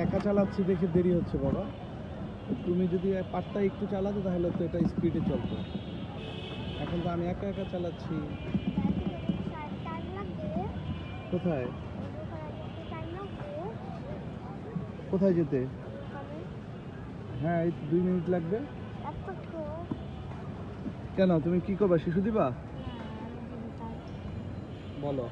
একা চালাচ্ছি দেখে দেরি হচ্ছে বাবা। তুমি যদি পাটটা একটু চালাতে তাহলে তো এটা স্পিডে চলতো। এখন তো আমি একা একা চালাচ্ছি। কোথায় কোথায় যেতে? হ্যাঁ, এই 2 মিনিট লাগবে। কেন, তুমি কি করবা? শিশু দিবা? বলো।